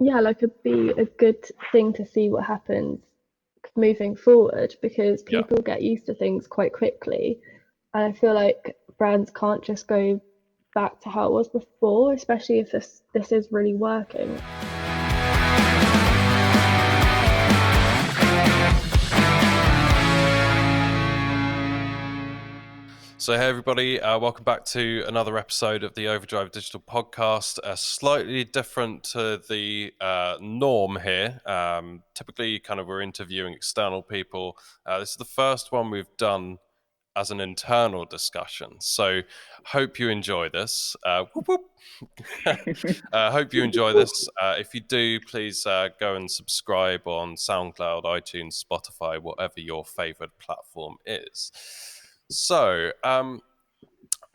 yeah, like it'd be a good thing to see what happens moving forward because Yeah. people get used to things quite quickly. And I feel like brands can't just go back to how it was before, especially if this is really working. So, hey everybody, welcome back to another episode of the Overdrive Digital Podcast. Slightly different to the norm here. Typically, we're interviewing external people. This is the first one we've done as an internal discussion. So, hope you enjoy this. Whoop, whoop. Hope you enjoy this. If you do, please go and subscribe on SoundCloud, iTunes, Spotify, whatever your favorite platform is. So, I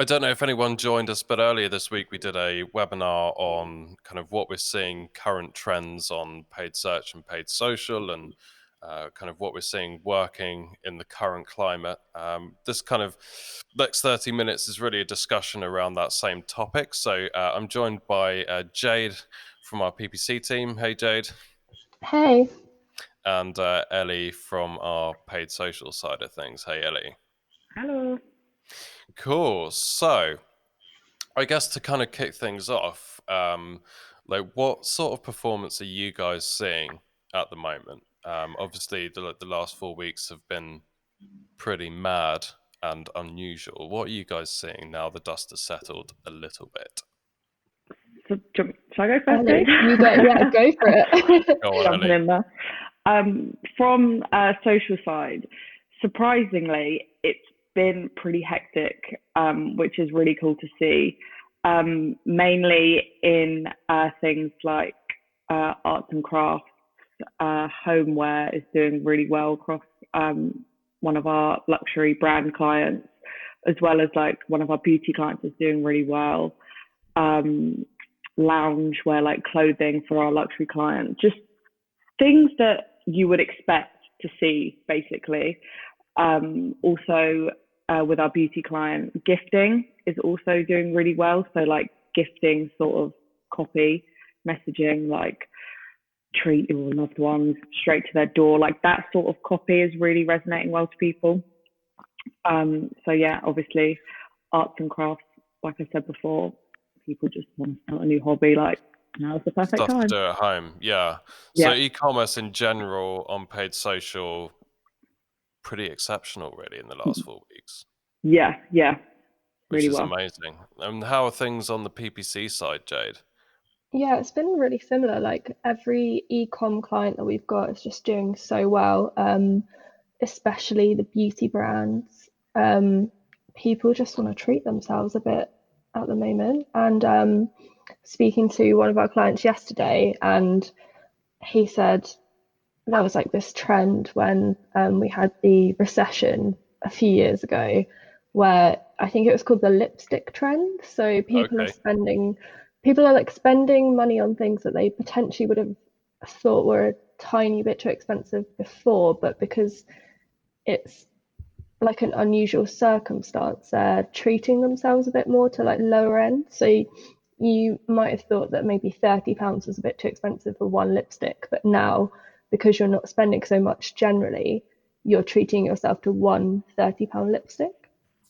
don't know if anyone joined us, but earlier this week we did a webinar on kind of what we're seeing, current trends on paid search and paid social, and kind of what we're seeing working in the current climate. This kind of next 30 minutes is really a discussion around that same topic. So I'm joined by Jade from our PPC team. Hey, Jade. Hey, And Ellie from our paid social side of things. Hey, Ellie. Hello. Cool. So, I guess to kind of kick things off, like what sort of performance are you guys seeing at the moment? Obviously, the last 4 weeks have been pretty mad and unusual. What are you guys seeing now the dust has settled a little bit? So, shall I go first, Ellie, Dave? you go, yeah, go for it. Go on, Jumping Ellie. in there. From a social side, surprisingly, it's been pretty hectic, which is really cool to see. Mainly in things like arts and crafts, homeware is doing really well across one of our luxury brand clients, as well as like one of our beauty clients is doing really well. Loungewear, like clothing for our luxury clients, just things that you would expect to see, basically. Also, with our beauty client, gifting is also doing really well. So, like gifting sort of copy messaging, like treat your loved ones straight to their door, like that sort of copy is really resonating well to people. So yeah, obviously, arts and crafts, like I said before, people just want to start a new hobby. Like now's the perfect Stuff to time. do at home, yeah. So Yeah, e-commerce in general on paid social, pretty exceptional really in the last 4 weeks, yeah, which really is well. amazing. And how are things on the PPC side, Jade? Yeah, it's been really similar. Like every e-com client that we've got is just doing so well, especially the beauty brands. People just want to treat themselves a bit at the moment. And speaking to one of our clients yesterday, and he said there was like this trend when we had the recession a few years ago, where I think it was called the lipstick trend. So Okay. people are like spending money on things that they potentially would have thought were a tiny bit too expensive before, but because it's like an unusual circumstance, they're treating themselves a bit more to like lower end. So you might have thought that maybe £30 was a bit too expensive for one lipstick, but now because you're not spending so much generally, you're treating yourself to one £30 lipstick.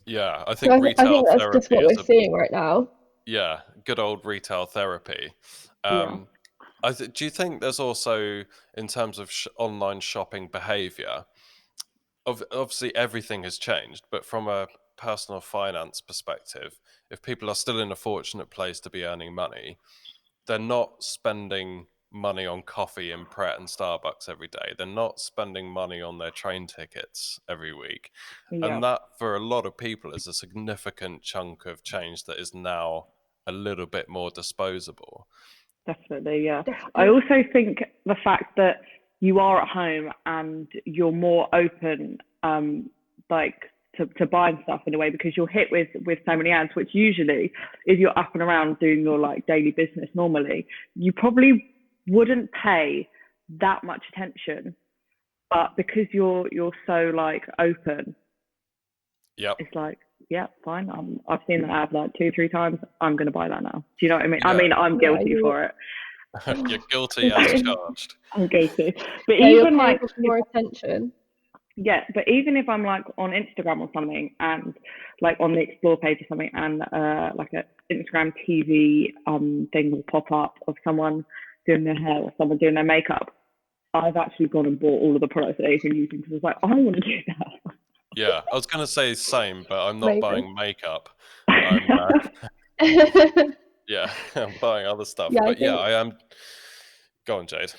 Yeah, I So think I retail think that's just therapy what is we're a seeing right now. yeah, good old retail therapy. Yeah. Um, do you think there's also, in terms of online shopping behavior, obviously everything has changed, but from a personal finance perspective, if people are still in a fortunate place to be earning money, they're not spending money on coffee in Pret and Starbucks every day. They're not spending money on their train tickets every week. Yeah, And that, for a lot of people, is a significant chunk of change that is now a little bit more disposable. definitely. Yeah. I Definitely. also think the fact that you are at home and you're more open, like to buying stuff in a way because you're hit with so many ads, which usually, if you're up and around doing your like daily business normally, you probably wouldn't pay that much attention. But because you're so like open, Yep. it's like, yeah, fine. I've seen that ad like two, three times. I'm going to buy that now. Do you know what I mean? I Yeah. mean, I'm Yeah, guilty you for it. You're guilty as charged. I'm guilty. But Yeah, you're even paying like, for more attention. yeah, but even if I'm like on Instagram or something, and like on the explore page or something, and like a Instagram TV thing will pop up of someone doing their hair or someone doing their makeup, I've actually gone and bought all of the products that they've been using because I was like, I want to do that. Yeah, I was going to say same, but I'm not Amazing. buying makeup. I'm yeah, I'm buying other stuff. Yeah, I But yeah, think I am. Go on, Jade.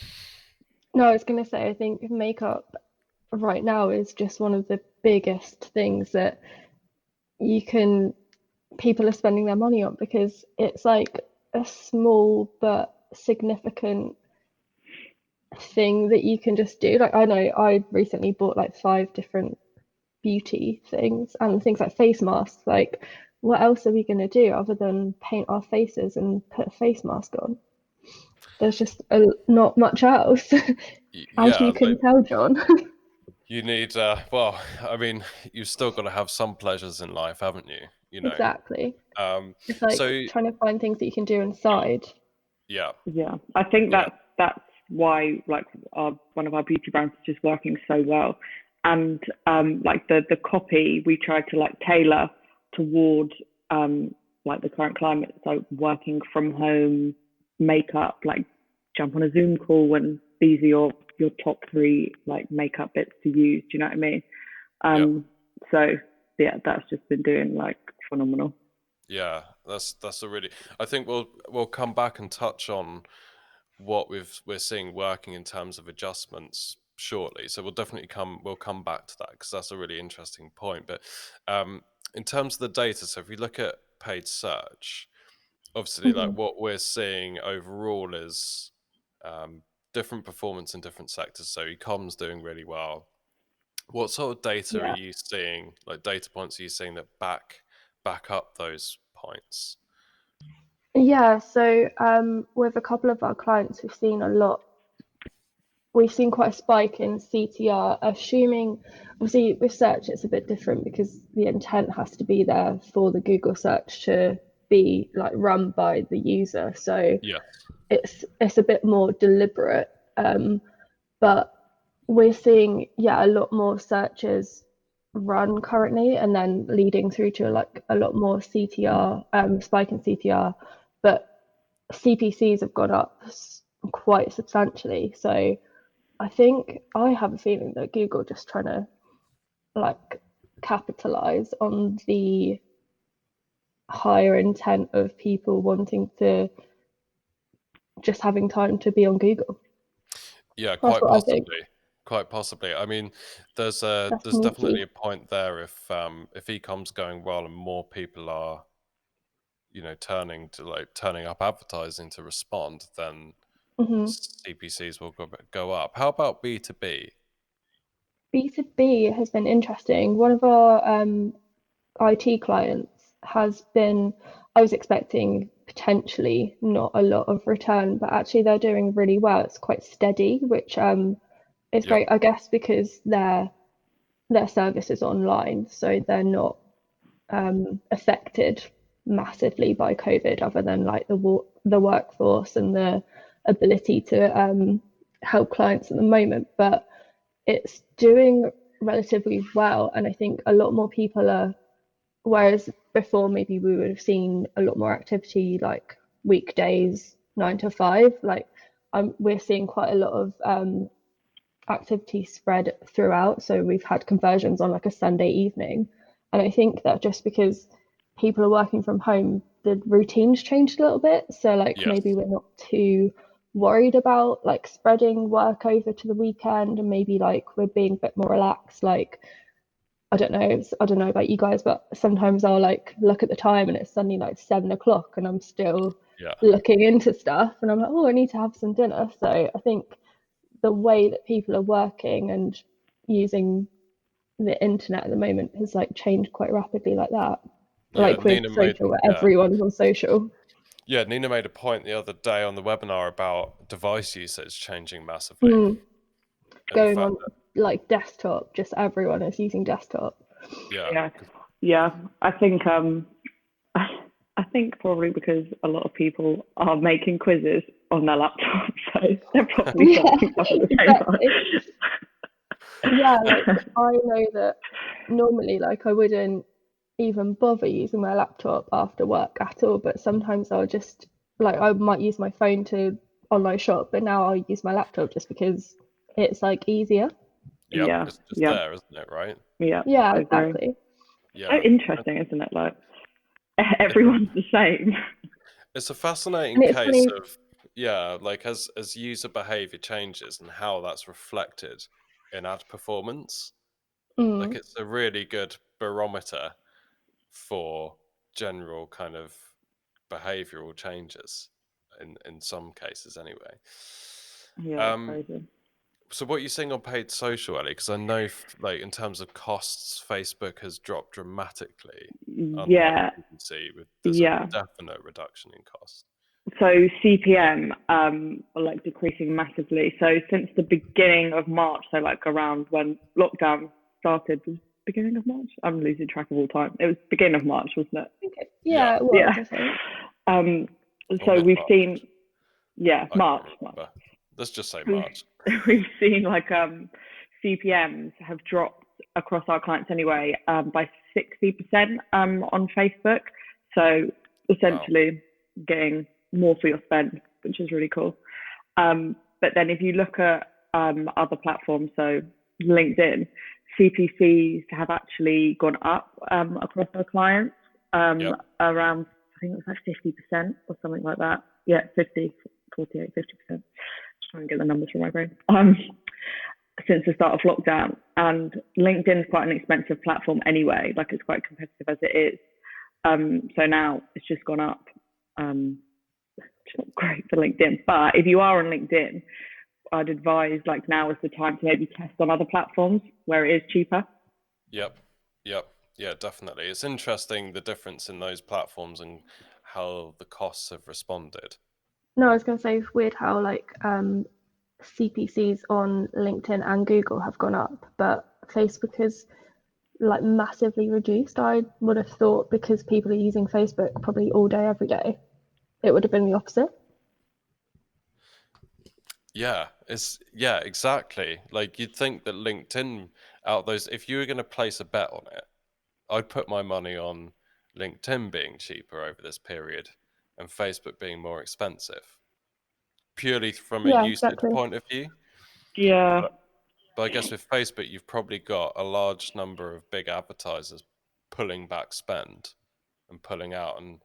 no, I was gonna say I think makeup right now is just one of the biggest things that you can people are spending their money on because it's like a small but significant thing that you can just do. Like I know I recently bought like 5 different beauty things and things like face masks. Like what else are we going to do other than paint our faces and put a face mask on? There's just not much else, as Yeah, you can tell, John. you need. Well, I mean, you've still got to have some pleasures in life, haven't you? You know. Exactly. Um. It's like So trying to find things that you can do inside. yeah, Yeah, I think yeah, that's why like one of our beauty brands is just working so well, and like the copy we tried to like tailor toward like the current climate, so working from home, makeup, like jump on a Zoom call when these are your top 3 like makeup bits to use. Do you know what I mean? yeah, So yeah, that's just been doing like phenomenal. yeah. That's a really. I think we'll come back and touch on what we're seeing working in terms of adjustments shortly. So we'll come back to that because that's a really interesting point. But in terms of the data, so if we look at paid search, obviously like Mhm. what we're seeing overall is different performance in different sectors. So e-com's doing really well. What sort of data are Yeah. you seeing, like data points are you seeing that back up those points? Yeah, so with a couple of our clients, we've seen quite a spike in CTR, assuming, obviously with search it's a bit different because the intent has to be there for the Google search to be like run by the user. So Yeah, it's a bit more deliberate. But we're seeing, yeah, a lot more searches run currently and then leading through to like a lot more CTR, spike in CTR. But CPCs have gone up quite substantially. So I think I have a feeling that Google just trying to like capitalize on the higher intent of people wanting to just having time to be on Google. yeah, That's quite what I think. possibly. Quite possibly. I mean, That's there's definitely sneaky. a point there if e-com's going well and more people are, turning up advertising to respond, then Hmm. CPCs will go up. How about B2B? B2B has been interesting. One of our IT clients has been, I was expecting potentially not a lot of return, but actually they're doing really well. It's quite steady, which is Yeah, great, I guess, because their service is online, so they're not affected massively by COVID, other than like the workforce and the ability to help clients at the moment. But it's doing relatively well, and I think a lot more people are. Whereas before, maybe we would have seen a lot more activity like weekdays, 9 to 5. Like we're seeing quite a lot of activity spread throughout. So we've had conversions on like a Sunday evening. And I think that just because people are working from home, the routines changed a little bit. So like yes, maybe we're not too worried about like spreading work over to the weekend, and maybe like we're being a bit more relaxed. Like I don't know about you guys, but sometimes I'll like look at the time and it's suddenly like 7 o'clock and I'm still yeah. looking into stuff and I'm like, oh, I need to have some dinner. So I think the way that people are working and using the internet at the moment has like changed quite rapidly like that. Yeah, Like with social, where everyone's on social. Nina made a point the other day on the webinar about device usage changing massively, Mm, and the going fact on that like desktop, just everyone is using desktop. yeah, Yeah, yeah. I think I think probably because a lot of people are making quizzes on their laptop, so they're probably Yeah, setting up at the same exactly. Yeah, like I know that normally like I wouldn't even bother using my laptop after work at all, but sometimes I'll just like I might use my phone to online shop, but now I'll use my laptop just because it's like easier. Yep, Yeah, it's just yeah, there, isn't it? Right? yeah. Yeah, I agree. exactly. So Yeah. interesting, isn't it? Like It's everyone's the same. it's a fascinating And it's case funny, of, yeah, like as user behavior changes and how that's reflected in ad performance. Like mm, it's a really good barometer for general kind of behavioral changes in some cases anyway. Yeah, it's Um, crazy. so what are you seeing on paid social, Ellie? Because I know, like in terms of costs, Facebook has dropped dramatically, unlike Yeah, PPC. There's a yeah. definite reduction in cost. So CPM are like decreasing massively. So since the beginning of March, so like around when lockdown started, was beginning of March? I'm losing track of all time. It was beginning of March, wasn't it? Yeah, yeah, it was, Yeah. I think. Um, or so mid we've March. seen, yeah, I March, can't March. remember. Let's just say We've, March. we've seen like CPMs have dropped across our clients anyway by 60% on Facebook. So Wow. essentially getting more for your spend, which is really cool. But then if you look at other platforms, so LinkedIn, CPCs have actually gone up across our clients Yep. around, I think it was like 50% or something like that. Yeah, 50, 48, 50%. Just trying to get the numbers from my brain. Since the start of lockdown. And LinkedIn is quite an expensive platform anyway, like it's quite competitive as it is. So now it's just gone up. It's not great for LinkedIn. But if you are on LinkedIn, I'd advise like now is the time to maybe test on other platforms where it is cheaper. Yep. Yep. Yeah, definitely. It's interesting the difference in those platforms and how the costs have responded. No, I was going to say it's weird how like CPCs on LinkedIn and Google have gone up, but Facebook has like massively reduced. I would have thought because people are using Facebook probably all day, every day, it would have been the opposite. Yeah, exactly. Like you'd think that LinkedIn out those if you were going to place a bet on it, I'd put my money on LinkedIn being cheaper over this period and Facebook being more expensive, purely from a Yeah, usage exactly. point of view. Yeah, But but I guess with Facebook, you've probably got a large number of big advertisers pulling back spend and pulling out, and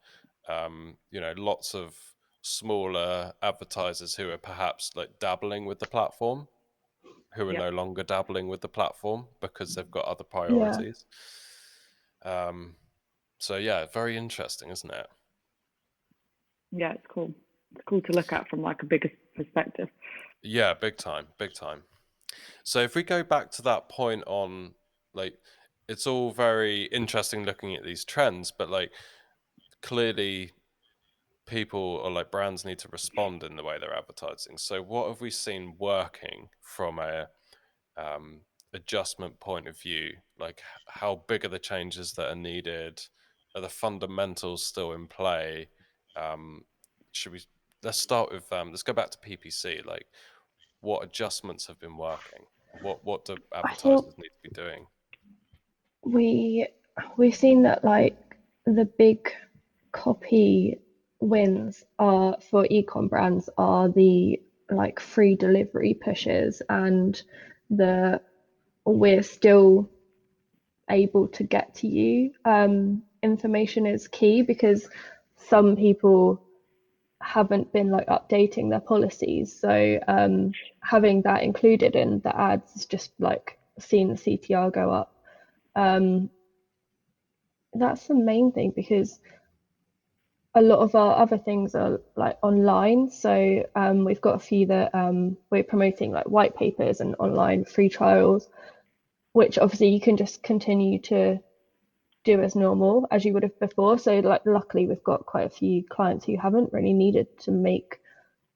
lots of smaller advertisers who are perhaps like dabbling with the platform, who are yeah, no longer dabbling with the platform because they've got other Yeah. priorities. Um, so yeah, very interesting, isn't it? yeah. It's cool. It's cool to look at from like a bigger perspective. Yeah, big time, big time. So if we go back to that point on like it's all very interesting looking at these trends, but like clearly people or like brands need to respond in the way they're advertising. So what have we seen working from a um, adjustment point of view? Like how big are the changes that are needed? Are the fundamentals still in play? Um, should we let's start with let's go back to PPC. Like what adjustments have been working? What do I think advertisers need to be doing? we we've seen that like the big copy wins are for ecom brands are the like free delivery pushes and the we're still able to get to you information is key because some people haven't been like updating their policies. So having that included in the ads is just like seeing the CTR go up. Um, that's the main thing because a lot of our other things are like online. So we've got a few that we're promoting like white papers and online free trials, which obviously you can just continue to do as normal as you would have before. So like luckily we've got quite a few clients who haven't really needed to make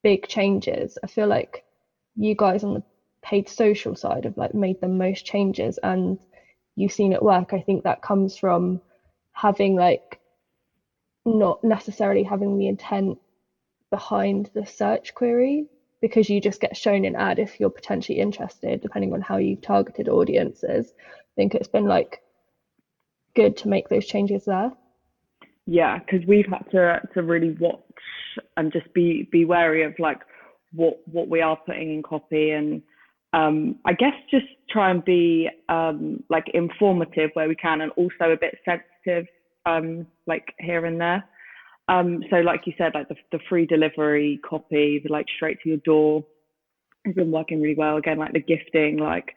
big changes. I feel like you guys on the paid social side have like made the most changes and you've seen it work. I think that comes from having like not necessarily having the intent behind the search query, because you just get shown an ad if you're potentially interested, depending on how you've targeted audiences. I think it's been like good to make those changes there. Yeah, because we've had to really watch and just be wary of like what we are putting in copy, and I guess just try and be like informative where we can, and also a bit sensitive like here and there. So like you said, like the free delivery copy, the like straight to your door has been working really well. Again, like the gifting, like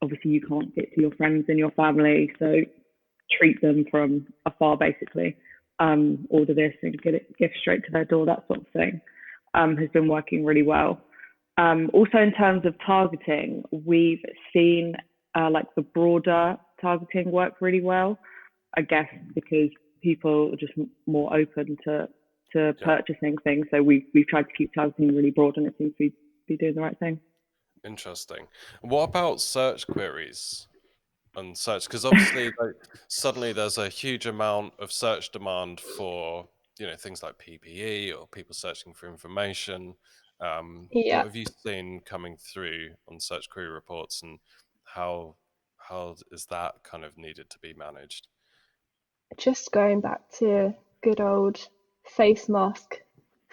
obviously you can't get to your friends and your family, so treat them from afar basically. Order this and get it gift straight to their door, that sort of thing, has been working really well. Also in terms of targeting, we've seen like the broader targeting work really well, I guess because people are just more open to purchasing things. So we've tried to keep targeting really broad, and it seems to be doing the right thing. Interesting. What about search queries and search? Because obviously, like, suddenly there's a huge amount of search demand for things like PPE or people searching for information. Yeah. What have you seen coming through on search query reports, and how is that kind of needed to be managed? Just going back to good old face mask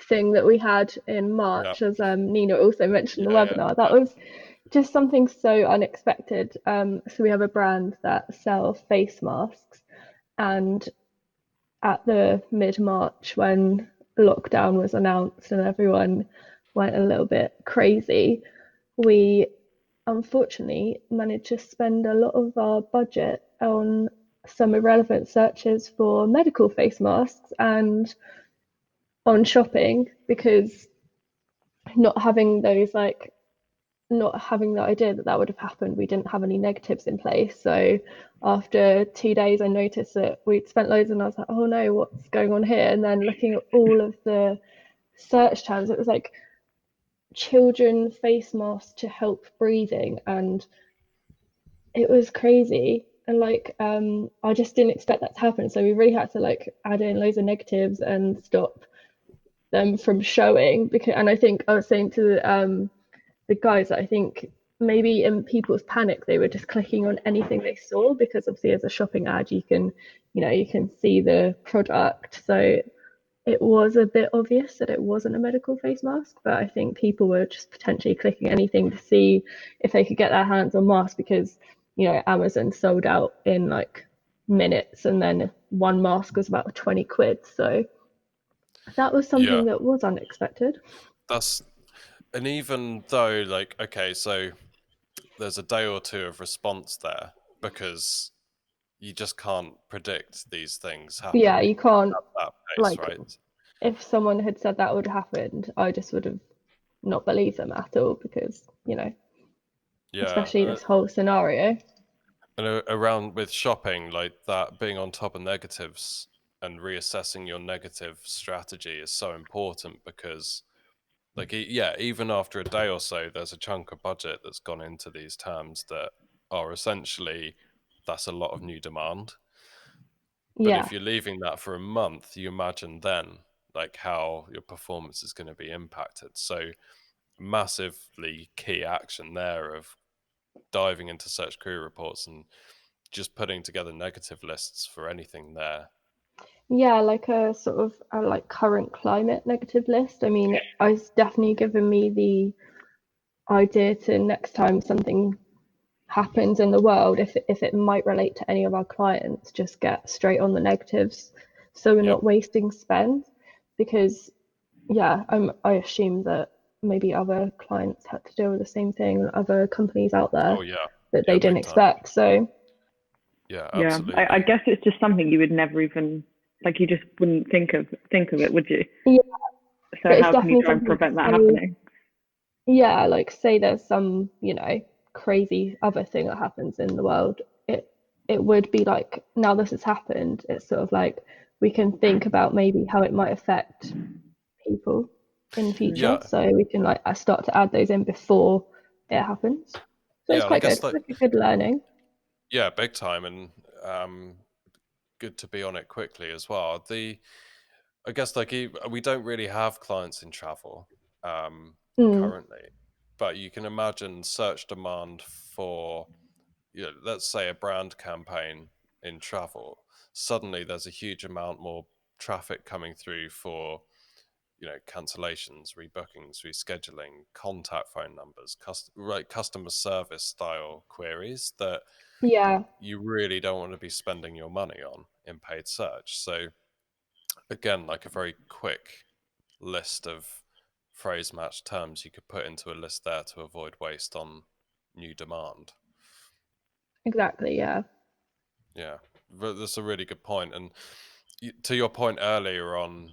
thing that we had in Yeah, March, as Nina also mentioned in the yeah, webinar, that was just something so unexpected. So we have a brand that sell face masks, and at the mid-March when lockdown was announced and everyone went a little bit crazy, we unfortunately managed to spend a lot of our budget on some irrelevant searches for medical face masks and on shopping, because not having those like not having the idea that that would have happened, we didn't have any negatives in place. So after 2 days, I noticed that we'd spent loads, and I was like, oh no, what's going on here? And then looking at all of the search terms, it was like children face masks to help breathing, and it was crazy. And like I just didn't expect that to happen. So we really had to like add in loads of negatives and stop them from showing, because and I think I was saying to the guys that I think maybe in people's panic they were just clicking on anything they saw, because obviously as a shopping ad you can see the product. So it was a bit obvious that it wasn't a medical face mask, but I think people were just potentially clicking anything to see if they could get their hands on masks, because Amazon sold out in like minutes, and then one mask was about 20 quid. So that was yeah. something that was unexpected. And even though, like, okay, so there's a day or two of response there, because you just can't predict these things Yeah, happening you can't, at that pace, like, right? if someone had said that would have happened, I just would have not believed them at all, because, Yeah, especially this whole scenario. and around with shopping, like that, being on top of negatives and reassessing your negative strategy is so important, because, like, yeah, even after a day or so, there's a chunk of budget that's gone into these terms that are essentially, that's a lot of new demand. But Yeah. if you're leaving that for a month, you imagine then like how your performance is going to be impacted. So massively key action there of diving into search query reports and just putting together negative lists for anything there. Yeah, like a sort of a like current climate negative list. I mean, it's definitely given me the idea to, next time something happens in the world, if it might relate to any of our clients, just get straight on the negatives, so we're Yep. not wasting spend. Because yeah, I assume that maybe other clients had to deal with the same thing, other companies out there Oh yeah. that they didn't big time. expect. So Yeah, Yeah, absolutely. I guess it's just something you would never even like. You just wouldn't think of it, would you? yeah, So but it's how can you definitely try and something to prevent that say. happening? Yeah, like say there's some, crazy other thing that happens in the world. It would be like, now this has happened, it's sort of like we can think about maybe how it might affect people in future. Yeah. So we can like start to add those in before it happens. So it's Yeah, and I quite good. guess It's like, like a good learning. yeah, big time, and good to be on it quickly as well. I guess like we don't really have clients in travel Mm, currently, but you can imagine search demand for, let's say a brand campaign in travel. Suddenly, there's a huge amount more traffic coming through for cancellations, rebookings, rescheduling, contact phone numbers, customer service style queries that yeah, you really don't want to be spending your money on in paid search. So again, like a very quick list of phrase match terms you could put into a list there to avoid waste on new demand. exactly. Yeah. Yeah, that's a really good point. And to your point earlier on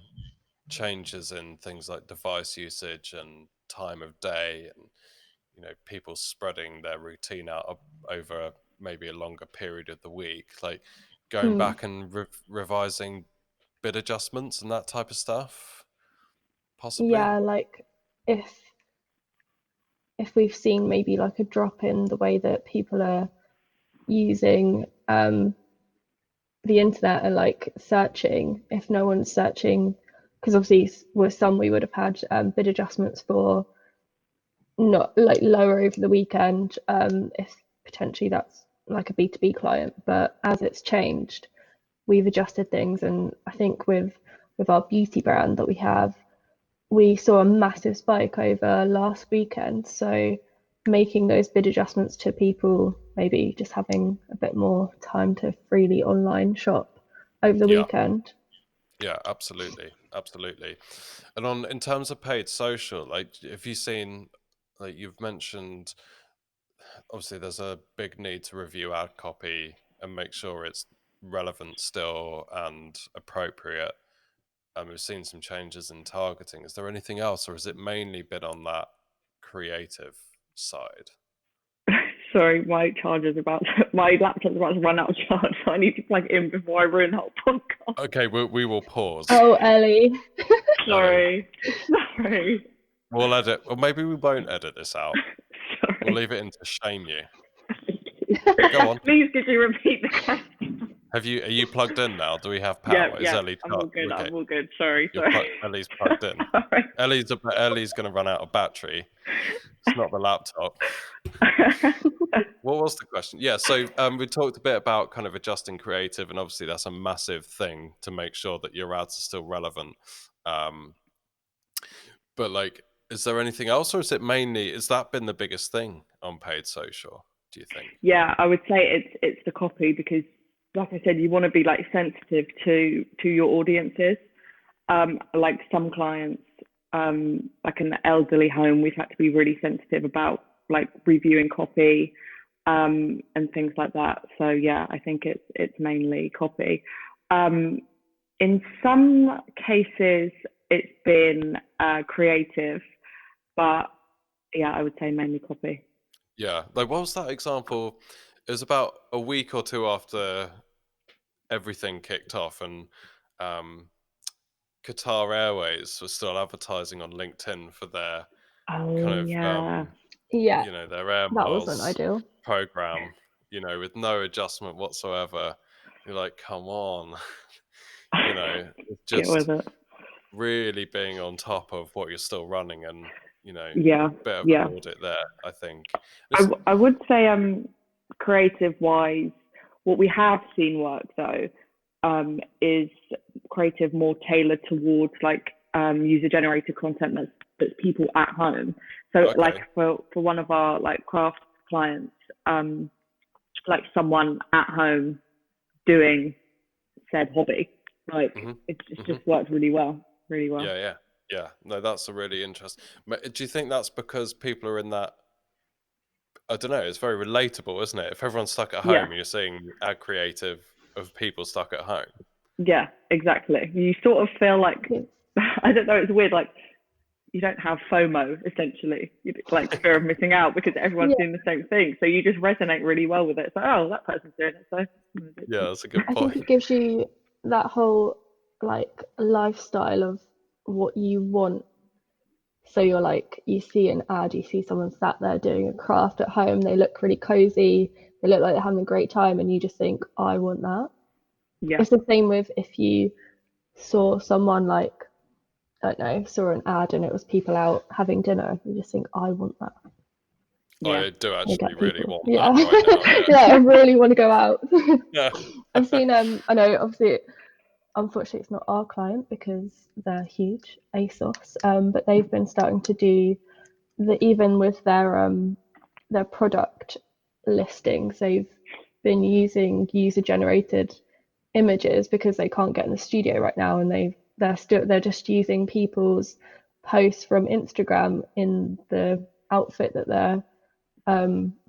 changes in things like device usage and time of day, and people spreading their routine out over maybe a longer period of the week, like going Mm, back and revising bid adjustments and that type of stuff, possibly. yeah, like if we've seen maybe like a drop in the way that people are using the internet and like searching, if no one's searching, because obviously with some we would have had bid adjustments for not like lower over the weekend, if potentially that's like a B2B client, but as it's changed, we've adjusted things. And I think with our beauty brand that we saw a massive spike over last weekend. So making those bid adjustments to people maybe just having a bit more time to freely online shop over the Yeah, weekend. yeah, absolutely, absolutely. And in terms of paid social, like, have you seen, like you've mentioned, obviously there's a big need to review ad copy and make sure it's relevant still and appropriate. We've seen some changes in targeting. Is there anything else, or has it mainly been on that creative side? Sorry, my laptop's about to run out of charge, so I need to plug it in before I ruin the whole podcast. Okay, we will pause. Oh, Ellie. Ellie, Sorry. we'll edit, or maybe we won't edit this out. We'll Sorry. leave it in to shame you. Go on. Please, could you repeat the question? Are you plugged in now? Do we have Yeah, power? Is yeah, Ellie I'm all good. okay? I'm all good. Sorry. Ellie's plugged in. Sorry. Ellie's going to run out of battery. It's not the laptop. What was the question? Yeah, so we talked a bit about kind of adjusting creative, and obviously that's a massive thing to make sure that your ads are still relevant. But like, is there anything else, or has that been the biggest thing on paid social, do you think? Yeah, I would say it's the copy because, like I said, you want to be like sensitive to your audiences. Like some clients, like an elderly home, we've had to be really sensitive about like reviewing copy, and things like that. So yeah, I think it's mainly copy. In some cases, it's been creative, but yeah, I would say mainly copy. Yeah, like what was that example? It was about a week or two after everything kicked off, and um, Qatar Airways was still advertising on LinkedIn for their kind Oh of yeah. Yeah, their air that wasn't miles ideal. program, with no adjustment whatsoever. You're like, come on, it's Get with just it. really being on top of what you're still running, and Yeah, bit of yeah. an audit there, I think. I would say creative wise, what we have seen work though, is creative more tailored towards like user generated content that's people at home. So Okay. like for one of our like craft clients, like someone at home doing said hobby. Like it's just worked really well. Really well. Yeah. No, that's a really interesting. Do you think that's because people are in that? I don't know. It's very relatable, isn't it? If everyone's stuck at home, Yeah. and you're seeing ad creative of people stuck at home. Yeah, exactly. You sort of feel like I don't know, it's weird, like you don't have FOMO essentially, like fear of missing out because everyone's Yeah, doing the same thing. So you just resonate really well with it. So oh, that person's doing it. So Yeah, that's a good I think point. it gives you that whole like lifestyle of what you want. So you're like, you see an ad, you see someone sat there doing a craft at home, they look really cozy, they look like they're having a great time, and you just think, I want that. yeah, It's the same with if you saw someone like, I don't know, saw an ad and it was people out having dinner. You just think, I want that. I do I actually get really people. want Yeah. that right now. Yeah, I really want to go out. Yeah. I've seen I know obviously unfortunately it's not our client because they're huge, ASOS, but they've been starting to do even with their product listings, they've been using user generated images because they can't get in the studio right now, and they're just using people's posts from Instagram in the outfit that they're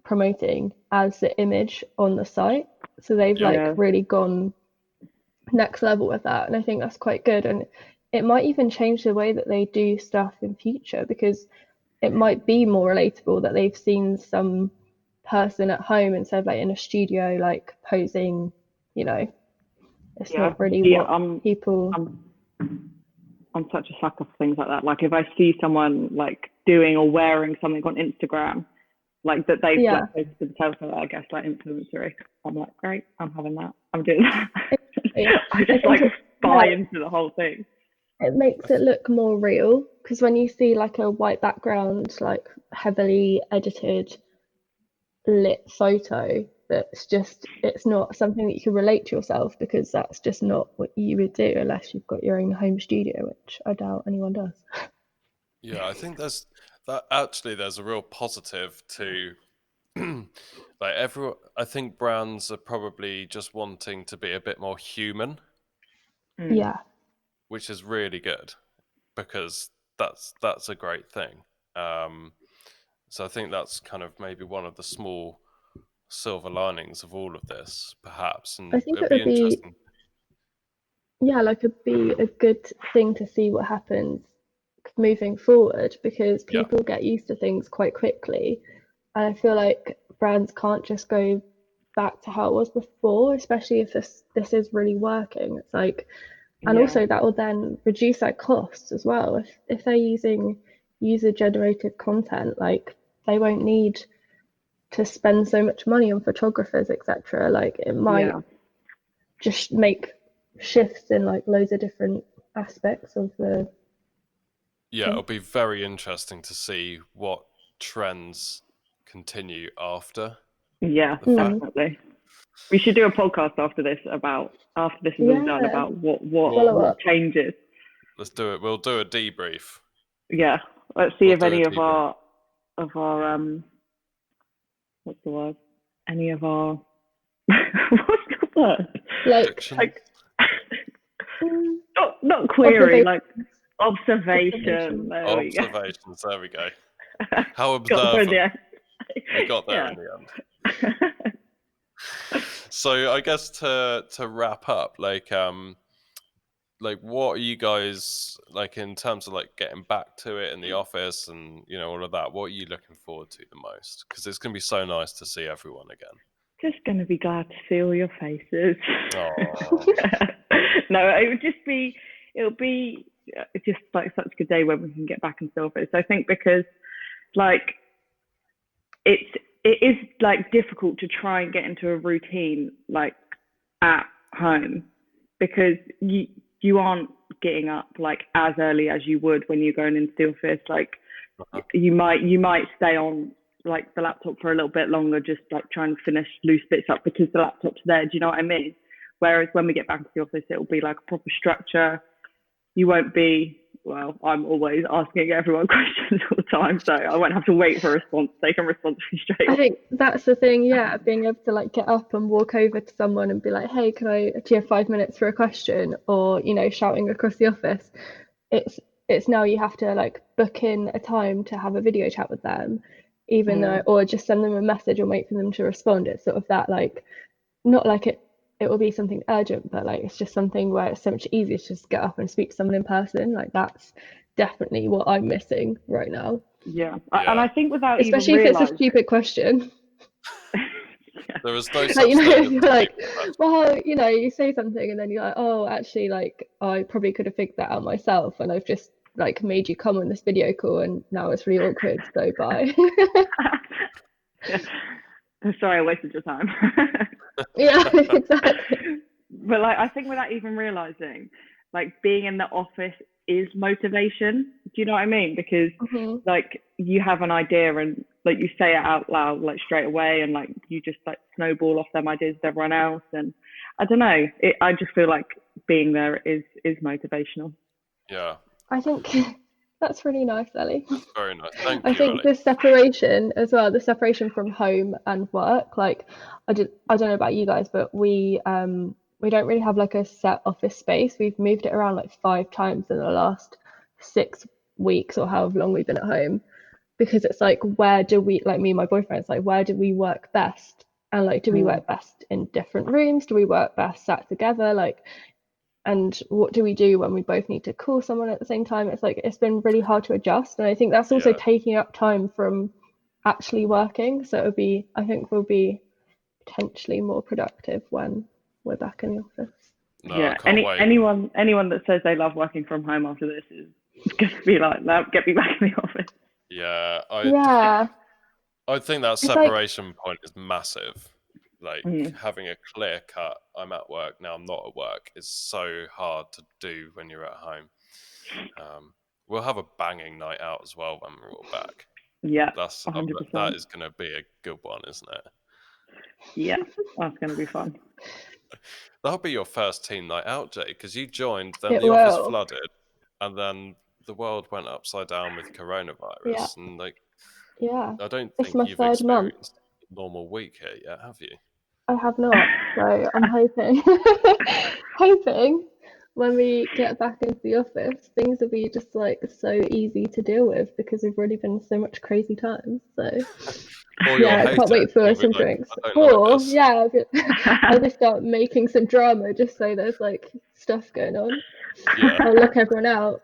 promoting as the image on the site. So they've like Yeah. really gone next level with that, and I think that's quite good. And it might even change the way that they do stuff in future, because it might be more relatable that they've seen some person at home instead of like in a studio like posing, you know, it's Yeah. not really See, what people. I'm I'm such a sucker for things like that. Like if I see someone like doing or wearing something on Instagram, like that they've Yeah, like posted themselves, I guess like influencery, I'm like, great, I'm having that. I'm doing that. exactly. I I just think like buy yeah, into the whole thing. it makes it look more real, because when you see like a white background, like heavily edited lit photo, it's not something that you can relate to yourself, because that's just not what you would do unless you've got your own home studio, which I doubt anyone does. Yeah, I think there's a real positive to like everyone. I think brands are probably just wanting to be a bit more human, Mm. Yeah, which is really good because that's a great thing. Um, so I think that's kind of maybe one of the small silver linings of all of this, perhaps, I and think it'd it be would be, interesting. yeah, like it'd be a good thing to see what happens moving forward, because Yeah, people get used to things quite quickly. And I feel like brands can't just go back to how it was before, especially if this is really working. It's like, and Yeah, also that will then reduce their costs as well. If they're using user generated content, like they won't need to spend so much money on photographers, etc. Like it might yeah, just make shifts in like loads of different aspects of the yeah, thing. it'll be very interesting to see what trends continue yeah, the fact. Mm. definitely. We should do a podcast after this is all done Yeah, about what Well, follow what up. changes. let's do it. We'll do a debrief. Yeah, let's see We'll if do a any debrief. of our what's the word? Any of our what's the word? Like, Predictions. Like mm, not query, observation. like observation. Observation. There we go. Observations. There we go. How Got there in the observant. end. We got there Yeah. in the end. So I guess to wrap up, like what are you guys like in terms of like getting back to it in the office and all of that? What are you looking forward to the most? Because it's going to be so nice to see everyone again. Just gonna be glad to see all your faces. Oh, No, it'll be just like such a good day when we can get back into the office. I think because like it is like difficult to try and get into a routine like at home, because you aren't getting up like as early as you would when you're going into the office. Like uh-huh. you might stay on like the laptop for a little bit longer, just like trying to finish loose bits up because the laptop's there. Do you know what I mean? Whereas when we get back to the office, it'll be like a proper structure. You won't be, well, I'm always asking everyone questions all the time, so I won't have to wait for a response. They can respond to me straight I away. think that's the thing, yeah, being able to like get up and walk over to someone and be like, hey, do you have 5 minutes for a question? Or, shouting across the office. It's now you have to like book in a time to have a video chat with them, even though, Mm, or just send them a message and wait for them to respond. It's sort of that like, not like it will be something urgent, but like it's just something where it's so much easier to just get up and speak to someone in person. Like that's definitely what I'm missing right now. yeah, and Yeah, I think without even Especially if it's a realizing, stupid question. there is no Like, such thing as you're a like, stupid question. well, you say something and then you're like, oh, actually, like, I probably could have figured that out myself, and I've just like made you come on this video call, and now it's really awkward, so bye. sorry, I wasted your time. Yeah, exactly. But like, I think without even realizing, like being in the office is motivation. Do you know what I mean? Because like you have an idea and like you say it out loud like straight away, and like you just like snowball off them ideas with everyone else. And I don't know, I just feel like being there is motivational. Yeah, I think that's really nice, Ellie. very nice. Thank I you, think Ellie. the separation as well, the separation from home and work, like I don't know about you guys, but we don't really have like a set office space. We've moved it around like 5 times in the last 6 weeks or however long we've been at home, because it's like, where do we, like me and my boyfriend, it's like, where do we work best? And like, do we work best in different rooms? Do we work best sat together? Like, and what do we do when we both need to call someone at the same time? It's like, it's been really hard to adjust, and I think that's also taking up time from actually working. So I think we'll be potentially more productive when we're back in the office. No, I can't wait. Anyone that says they love working from home after this is gonna be like, get me back in the office. Yeah, I think that It's separation point is massive. Like having a clear cut, I'm at work, now I'm not at work, is so hard to do when you're at home. We'll have a banging night out as well when we're all back. Yeah, that's 100%. That is going to be a good one, isn't it? Yeah, that's going to be fun. That'll be your first team night out, Jay, because you joined, then the office flooded, and then the world went upside down with coronavirus. And like, I don't think you've experienced a normal week here yet, have you? I have not, so I'm hoping when we get back into the office, things will be just like so easy to deal with, because we've already been so much crazy times. So I can't wait for some drinks. Or I'll just start making some drama just so there's like stuff going on. I'll lock everyone out.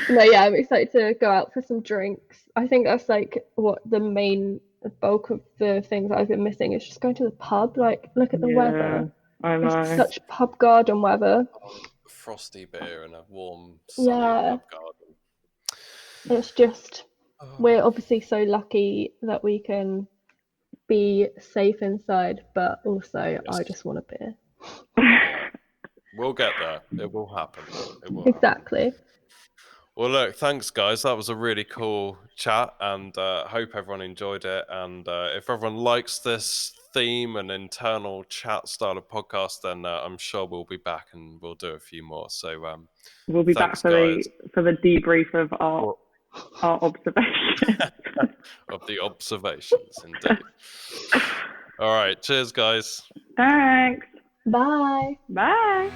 No, I'm excited to go out for some drinks. I think that's like what the main bulk of the things that I've been missing is just going to the pub. Like, look at the weather. I know. It's such pub garden weather. Frosty beer and a warm sunny pub garden. It's just, we're obviously so lucky that we can be safe inside, but also I just want a beer. We'll get there. It will happen. Exactly. Well, look, thanks, guys. That was a really cool chat, and hope everyone enjoyed it. And if everyone likes this theme and internal chat style of podcast, then I'm sure we'll be back and we'll do a few more. So we'll be back for the debrief of our observations. Of the observations, indeed. All right. Cheers, guys. Thanks. Bye. Bye.